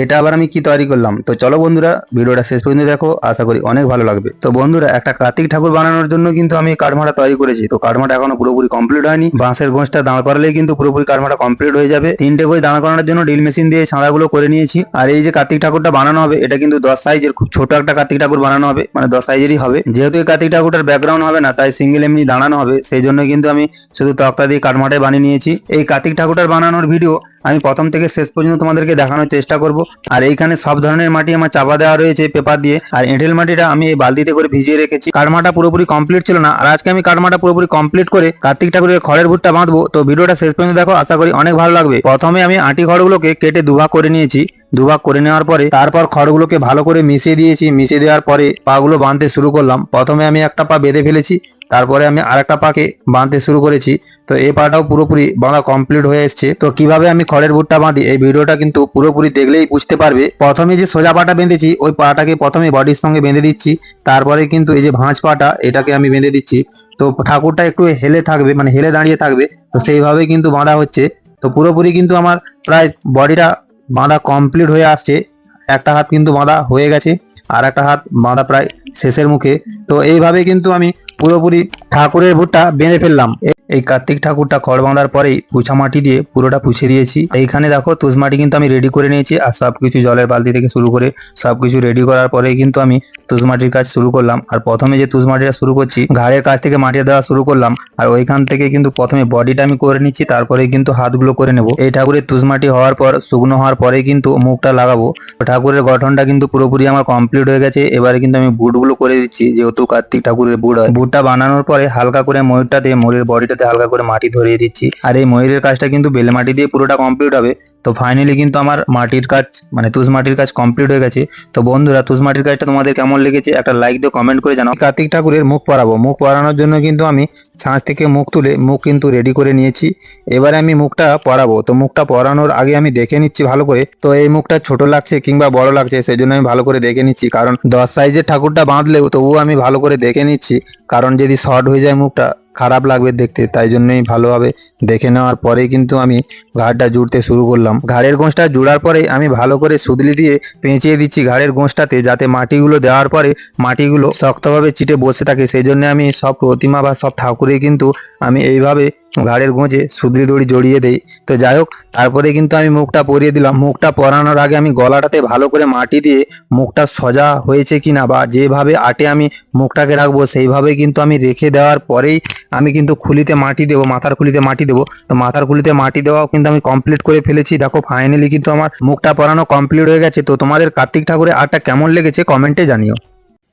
এটা আবার আমি কি তৈরি করলাম। তো চলো বন্ধুরা ভিডিওটা শেষ পর্যন্ত দেখো, আশা করি অনেক ভালো লাগবে। তো বন্ধুরা একটা কার্তিক ঠাকুর বানানোর জন্য কিন্তু আমি কাঠমাটা তৈরি করেছি। তো কাঠমাটা এখনো পুরোপুরি কমপ্লিট হয়নি, বাঁশের গোঁছটা দাঁড় করালেই কিন্তু পুরোপুরি কাঠমাটা কমপ্লিট হয়ে যাবে। 3টে করে দাঁড় করানোর জন্য ড্রিল মেশিন দিয়ে ছাঁড়াগুলো করে নিয়েছি। আর এই যে কার্তিক ঠাকুরটা বানানো হবে এটা কিন্তু 10 সাইজের, খুব ছোট একটা কার্তিক ঠাকুর বানানো হবে, মানে 10 সাইজেরই হবে। যেহেতু এই কার্তিক ঠাকুরটার ব্যাকগ্রাউন্ড হবে না, তাই সিঙ্গেল এমনি দাঁড়ানো হবে, সেই জন্য কিন্তু আমি শুধু তক্তা দিয়ে কাঠমাটাই বানিয়ে নিয়েছি। এই কার্তিক ঠাকুরটার বানানোর ভিডিও আমি প্রথম থেকে শেষ পর্যন্ত তোমাদেরকে দেখানোর চেষ্টা করব। আর এইখানে সব ধরনের মাটি আমার চাপা দেওয়া রয়েছে পেপার দিয়ে। আর এঁটেল মাটিটা আমি এই বালতিতে করে ভিজিয়ে রেখেছি। কাঠমাটা পুরোপুরি কমপ্লিট ছিল না, আর আজকে আমি কাঠমাটা পুরোপুরি কমপ্লিট করে কার্তিক ঠাকুরের খড়ের ভুট্টা বাঁধবো। তো ভিডিওটা শেষ পর্যন্ত দেখো, আশা করি অনেক ভালো লাগবে। প্রথমে আমি আটি খড়গুলোকে কেটে দুভাগ করে নিয়েছি। দুভাগ করে নেওয়ার পরে তারপর খড়গুলোকে ভালো করে মিশিয়ে দিয়েছি। মিশিয়ে দেওয়ার পরে পাগুলো বাঁধতে শুরু করলাম। প্রথমে আমি একটা পা বেঁধে ফেলেছি, তারপরে আমি আরেকটা পাকে বাঁধতে শুরু করেছি। তো এই পাটাও পুরোপুরি বাঁধা কমপ্লিট হয়ে এসছে। তো কিভাবে আমি খড়ের ভুট্টা বাঁধি এই ভিডিওটা কিন্তু পুরোপুরি দেখলেই বুঝতে পারবে। প্রথমে যে সোজা পাটা বেঁধেছি ওই পাটাকে প্রথমে বডির সঙ্গে বেঁধে দিচ্ছি, তারপরে কিন্তু এই যে ভাঁজ পাটা এটাকে আমি বেঁধে দিচ্ছি। তো ঠাকুরটা একটু হেলে থাকবে, মানে হেলে দাঁড়িয়ে থাকবে, তো সেইভাবে কিন্তু বাঁধা হচ্ছে। তো পুরোপুরি কিন্তু আমার প্রায় বডিটা বাঁধা কমপ্লিট হয়ে আসছে। একটা হাত কিন্তু বাঁধা হয়ে গেছে, আর একটা হাত বাঁধা প্রায় শেষের মুখে। তো এইভাবে কিন্তু আমি পুরোপুরি ঠাকুরের ভুট্টা বেঁধে ফেললাম। এই কার্তিক ঠাকুরটা খড় বাঁধার পরেই পুছা মাটি দিয়ে পুরোটা পুছে দিয়েছি। এইখানে দেখো তুষ মাটি কিন্তু আমি রেডি করে নিয়েছি, আর সবকিছু জলের বালতি থেকে শুরু করে সবকিছু রেডি করার পরেই কিন্তু আমি তুষ মাটির কাজ শুরু করলাম। আর প্রথমে যে তুষ মাটিটা শুরু করছি, ঘাড়ের কাছ থেকে মাটি দেওয়া শুরু করলাম। আর ওইখান থেকে কিন্তু প্রথমে বডিটা আমি করে নিচ্ছি, তারপরে কিন্তু হাতগুলো করে নেব। এই ঠাকুরের তুষ মাটি হওয়ার পর শুকনো হওয়ার পরে কিন্তু মুখটা লাগাবো। ঠাকুরের গঠনটা কিন্তু পুরোপুরি আমার কমপ্লিট হয়ে গেছে। এবারে কিন্তু আমি বুটগুলো করে দিচ্ছি, যেহেতু কার্তিক ঠাকুরের বুট হয়। বুটটা বানানোর পরে হালকা করে ময়ূরটাতে, ময়ূরের বডিটাতে হালকা করে মাটি ধরিয়ে দিচ্ছি। আর এই ময়ূরের কাজটা কিন্তু বেলে মাটি দিয়ে পুরোটা কমপ্লিট হবে। তো ফাইনালি কিন্তু আমার মাটির কাজ, মানে তুষ মাটির কাজ কমপ্লিট হয়ে গেছে। তো বন্ধুরা তুষ মাটির কাজটা তোমাদের কেমন লেগেছে একটা লাইক দিয়ে কমেন্ট করে জানাও। কার্তিক ঠাকুরের মুখ পরাবো, মুখ পরানোর জন্য কিন্তু আমি ছাঁচ থেকে মুখ তুলে মুখ কিন্তু রেডি করে নিয়েছি। এবারে আমি মুখটা পরাবো। তো মুখটা পরানোর আগে আমি দেখে নিচ্ছি ভালো করে, তো এই মুখটা ছোট লাগছে কিংবা বড় লাগছে সেই জন্য আমি ভালো করে দেখে নিচ্ছি। কারণ 10 সাইজের ঠাকুরটা বাঁধলেও তবুও আমি ভালো করে দেখে নিচ্ছি, কারণ যদি শর্ট হয়ে যায় মুখটা খারাপ লাগবে দেখতে, তাই জন্যই ভালোভাবে দেখে নেওয়ার পরেই কিন্তু আমি ঘাড়টা জুড়তে শুরু করলাম। ঘাড়ের গোঁছটা জুড়ার পরে আমি ভালো করে সুদলি দিয়ে পেঁচিয়ে দিচ্ছি ঘাড়ের গোঁছটাতে, যাতে মাটিগুলো দেওয়ার পরে মাটিগুলো শক্তভাবে চিটে বসে থাকে। সেই জন্য আমি সব প্রতিমা বা সব ঠাকুরে কিন্তু আমি এইভাবে ঘাড়ের গোঁজে সুদলি দড়ি জড়িয়ে দেই। তো যাই হোক, তারপরে কিন্তু আমি মুখটা পরিয়ে দিলাম। মুখটা পরানোর আগে আমি গলাটাতে ভালো করে মাটি দিয়ে মুখটা সোজা হয়েছে কিনা বা যেভাবে আটে আমি মুখটাকে রাখবো সেইভাবে কিন্তু আমি রেখে দেওয়ার পরেই আমি কিন্তু খুলিতে মাটি দেবো, মাথার খুলিতে মাটি দেবো। তো মাথার খুলিতে মাটি দেওয়াও কিন্তু আমি কমপ্লিট করে ফেলেছি। দেখো ফাইনালি কিন্তু আমার মুখটা পরানো কমপ্লিট হয়ে গেছে। তো তোমাদের কার্তিক ঠাকুরের আর্টটা কেমন লেগেছে কমেন্টে জানিও।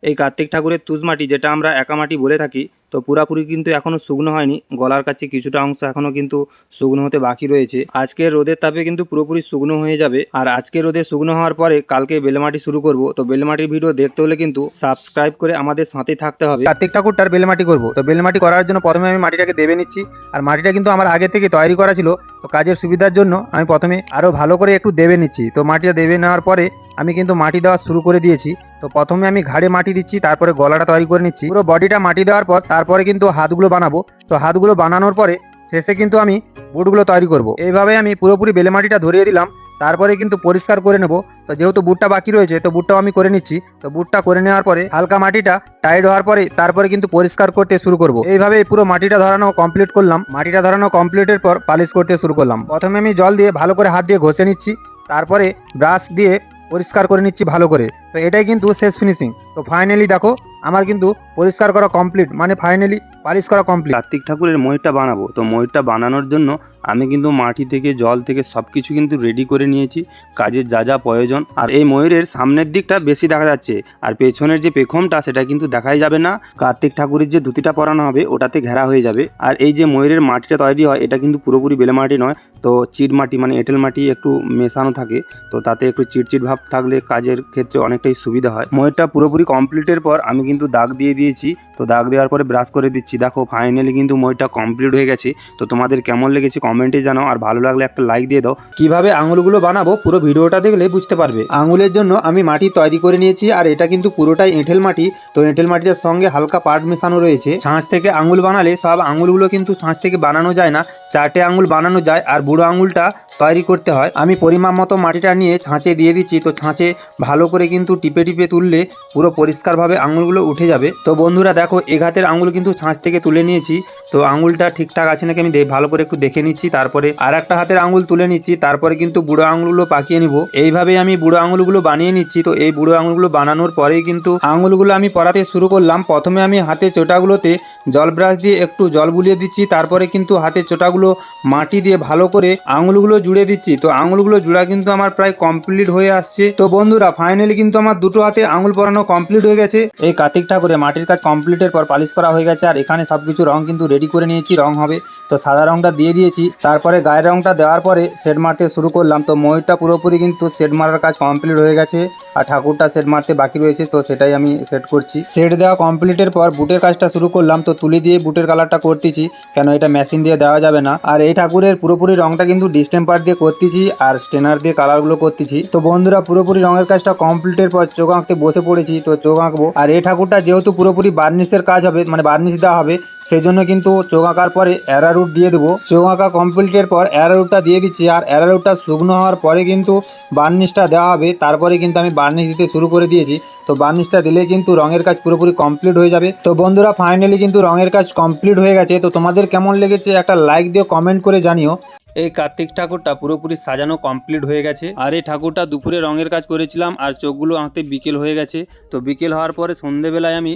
এই কার্তিক ঠাকুরের তুষ মাটি, যেটা আমরা একা মাটি বলে থাকি, তো পুরাপুরি কিন্তু এখনো শুকনো হয়নি। গলার কাছে কিছুটা অংশ এখনো কিন্তু শুকনো হতে বাকি রয়েছে। আজকে রোদের তাপে কিন্তু পুরোপুরি শুকনো হয়ে যাবে। আর আজকে রোদে শুকনো হওয়ার পরে কালকে বেলেমাটি শুরু করব। তো বেলেমাটির ভিডিও দেখতে হলে কিন্তু সাবস্ক্রাইব করে আমাদের সাথে থাকতে হবে। কার্তিক ঠাকুরটার বেলমাটি করবো। তো বেলমাটি করার জন্য প্রথমে আমি মাটিটাকে দেবে নিচ্ছি। আর মাটিটা কিন্তু আমার আগে থেকে তৈরি করা ছিল, তো কাজের সুবিধার জন্য আমি প্রথমে আরো ভালো করে একটু দেবে নিচ্ছি। তো মাটিটা দেবে নেওয়ার পরে আমি কিন্তু মাটি দেওয়া শুরু করে দিয়েছি। তো প্রথমে আমি ঘাড়ে মাটি দিচ্ছি, তারপরে গলাটা তৈরি করে নিচ্ছি। পুরো বডিটা মাটি দেওয়ার পর তারপরে কিন্তু হাতগুলো বানাবো। তো হাতগুলো বানানোর পরে শেষে কিন্তু আমি বুটগুলো তৈরি করব। এইভাবে আমি পুরোপুরি বেলে মাটিটা ধরিয়ে দিলাম, তারপরে কিন্তু পরিষ্কার করে নেব। তো যেহেতু বুটটা বাকি রয়েছে তো বুটটাও আমি করে নিচ্ছি। তো বুটটা করে নেওয়ার পরে হালকা মাটিটা টাইট হওয়ার পরে তারপরে কিন্তু পরিষ্কার করতে শুরু করব। এইভাবে পুরো মাটিটা ধরানো কমপ্লিট করলাম। মাটিটা ধরানো কমপ্লিটের পর পালিশ করতে শুরু করলাম। প্রথমে আমি জল দিয়ে ভালো করে হাত দিয়ে ঘষে নিচ্ছি, তারপরে ব্রাশ দিয়ে পরিষ্কার করে নিচ্ছি ভালো করে। তো এটাই কিন্তু শেষ ফিনিশিং। তো ফাইনালি দেখো আমার কিন্তু পরিষ্কার করা কমপ্লিট, মানে ফাইনালি পালিশ করা কমপ্লিট। কার্তিক ঠাকুরের ময়ূরটা বানাবো। তো ময়ূরটা বানানোর জন্য আমি কিন্তু মাটি থেকে, জল থেকে সব কিছু কিন্তু রেডি করে নিয়েছি, কাজের যা যা প্রয়োজন। আর এই ময়ূরের সামনের দিকটা বেশি দেখা যাচ্ছে, আর পেছনের যে পেখমটা সেটা কিন্তু দেখাই যাবে না। কার্তিক ঠাকুরের যে ধুতিটা পরানো হবে ওটাতে ঘেরা হয়ে যাবে। আর এই যে ময়ূরের মাটিটা তৈরি হয় এটা কিন্তু পুরোপুরি বেলে মাটি নয়, তো চিট মাটি, মানে এঁটেল মাটি একটু মেশানো থাকে। তো তাতে একটু চিটচিট ভাব থাকলে কাজের ক্ষেত্রে অনেক অনেকটাই সুবিধা হয়। ময়ূরটা পুরোপুরি কমপ্লিটের পর আমি কিন্তু দাগ দিয়ে দিয়েছি। তো দাগ দেওয়ার পরে ব্রাশ করে দিচ্ছি। দেখো ফাইনালি কিন্তু ময়ূরটা কমপ্লিট হয়ে গেছে। তো তোমাদের কেমন লেগেছে কমেন্টে জানাও, আর ভালো লাগলে একটা লাইক দিয়ে দাও। কিভাবে আঙুলগুলো বানাবো পুরো ভিডিওটা দেখলে বুঝতে পারবে। আঙুলের জন্য আমি মাটি তৈরি করে নিয়েছি, আর এটা কিন্তু পুরোটাই এঁটেল মাটি। তো এঁটেল মাটিটার সঙ্গে হালকা পাট মেশানো রয়েছে। ছাঁচ থেকে আঙুল বানালে সব আঙুলগুলো কিন্তু ছাঁচ থেকে বানানো যায় না, 4টে আঙুল বানানো যায়, আর বুড়ো আঙুলটা তৈরি করতে হয়। আমি পরিমাণ মতো মাটিটা নিয়ে ছাঁচে দিয়ে দিচ্ছি। তো ছাঁচে ভালো করে কিন্তু টিপে টিপে তুললে পুরো পরিষ্কারভাবে আঙুলগুলো উঠে যাবে। তো বন্ধুরা দেখো এঘাতের আঙুল কিন্তু ছাঁচ থেকে তুলে নিয়েছি। তো আঙুলটা ঠিকঠাক আছে নাকি আমি ভালো করে একটু দেখে নিচ্ছি। তারপরে আর একটা হাতের আঙুল তুলে নিচ্ছি। তারপরে কিন্তু বুড়ো আঙুলগুলো পাকিয়ে নিব। এইভাবেই আমি বুড়ো আঙুলগুলো বানিয়ে নিচ্ছি। তো এই বুড়ো আঙুলগুলো বানানোর পরেই কিন্তু আঙুলগুলো আমি পরাতে শুরু করলাম। প্রথমে আমি হাতে চোটাগুলোতে জল ব্রাশ দিয়ে একটু জল বুলিয়ে দিচ্ছি। তারপরে কিন্তু হাতের চোটাগুলো মাটি দিয়ে ভালো করে আঙুলগুলো জুড়ে দিচ্ছি। তো আঙুলগুলো জুড়া কিন্তু আমার প্রায় কমপ্লিট হয়ে আসছে। তো বন্ধুরা ফাইনালি কিন্তু আমার দুটো হাতে আঙুল পরানো কমপ্লিট হয়ে গেছে। এই কার্তিক ঠাকুরে মাটির কাজ কমপ্লিটের পর পালিশ করা হয়ে গেছে, আর এখানে সবকিছু রং কিন্তু রেডি করে নিয়েছি। রং হবে তো সাদা রংটা দিয়ে দিয়েছি। তারপরে গায়ের রংটা দেওয়ার পরে শেড মারতে শুরু করলাম। তো ময়ূরটা পুরোপুরি কিন্তু শেড মারার কাজ কমপ্লিট হয়ে গেছে, আর ঠাকুরটা শেড মারতে বাকি রয়েছে। তো সেটাই আমি সেট করছি। শেড দেওয়া কমপ্লিটের পর বুটের কাজটা শুরু করলাম। তো তুলি দিয়ে বুটের কালারটা করতেছি, কেন এটা মেশিন দিয়ে দেওয়া যাবে না। আর এই ঠাকুরের পুরোপুরি রংটা কিন্তু ডিস্টেম্পার দিয়ে করতেছি, আর স্টেনার দিয়ে কালারগুলো করতেছি। তো বন্ধুরা পুরোপুরি রঙের কাজটা কমপ্লিটের পর চোখ আঁকতে বসে পড়েছি। তো চোখ আঁকবো, আর এই ঠাকুরটা যেহেতু পুরোপুরি বার্নিশের কাজ হবে, মানে বার্নিশ দেওয়া হবে, সেই জন্য কিন্তু চোখ আঁকার পরে অ্যারারুট দিয়ে দেবো। চোখ আঁকা কমপ্লিটের পর অ্যারারুটটা দিয়ে দিচ্ছি, আর অ্যারারুটটা শুকনো হওয়ার পরে কিন্তু বার্নিশটা দেওয়া হবে। তারপরে কিন্তু আমি বার্নিশ দিতে শুরু করে দিয়েছি। তো বার্নিশটা দিলে কিন্তু রঙের কাজ পুরোপুরি কমপ্লিট হয়ে যাবে। তো বন্ধুরা ফাইনালি কিন্তু রঙের কাজ কমপ্লিট হয়ে গেছে। তো তোমাদের কেমন লেগেছে একটা লাইক দিয়ে কমেন্ট করে জানিও। এই কার্তিক ঠাকুরটা পুরোপুরি সাজানো কমপ্লিট হয়ে গেছে, আর এই ঠাকুরটা দুপুরে রঙের কাজ করেছিলাম, আর চোখগুলো আঁকতে বিকেল হয়ে গেছে। তো বিকেল হওয়ার পরে সন্ধেবেলায় আমি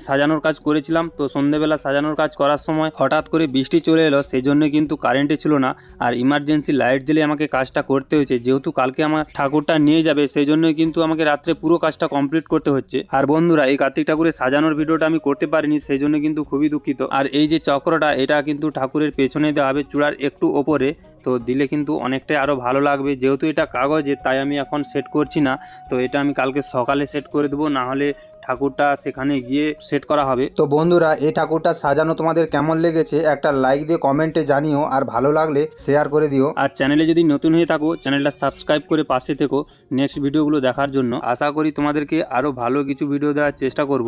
সাজানোর কাজ করেছিলাম। তো সন্ধেবেলা সাজানোর কাজ করার সময় হঠাৎ করে বৃষ্টি চলে এলো, সেই জন্য কিন্তু কারেন্টে ছিল না, আর ইমার্জেন্সি লাইট জ্বেলে আমাকে কাজটা করতে হয়েছে। যেহেতু কালকে আমার ঠাকুরটা নিয়ে যাবে, সেই জন্যই কিন্তু আমাকে রাত্রে পুরো কাজটা কমপ্লিট করতে হচ্ছে। আর বন্ধুরা এই কার্তিক ঠাকুরের সাজানোর ভিডিওটা আমি করতে পারিনি, সেই জন্য কিন্তু খুবই দুঃখিত। আর এই যে চক্রটা, এটা কিন্তু ঠাকুরের পেছনে দেওয়া হবে, চূড়ার একটু ওপরে। তো দিলে কিন্তু অনেকটাই আরও ভালো লাগবে। যেহেতু এটা কাগজে, তাই আমি এখন সেট করছি না। তো এটা আমি কালকে সকালে সেট করে দেবো, না হলে ঠাকুরটা সেখানে গিয়ে সেট করা হবে। তো বন্ধুরা এই ঠাকুরটা সাজানো তোমাদের কেমন লেগেছে একটা লাইক দিয়ে কমেন্টে জানিও, আর ভালো লাগলে শেয়ার করে দিও। আর চ্যানেলে যদি নতুন হয়ে থাকো চ্যানেলটা সাবস্ক্রাইব করে পাশে থেকো নেক্সট ভিডিওগুলো দেখার জন্য। আশা করি তোমাদেরকে আরও ভালো কিছু ভিডিও দেওয়ার চেষ্টা করব।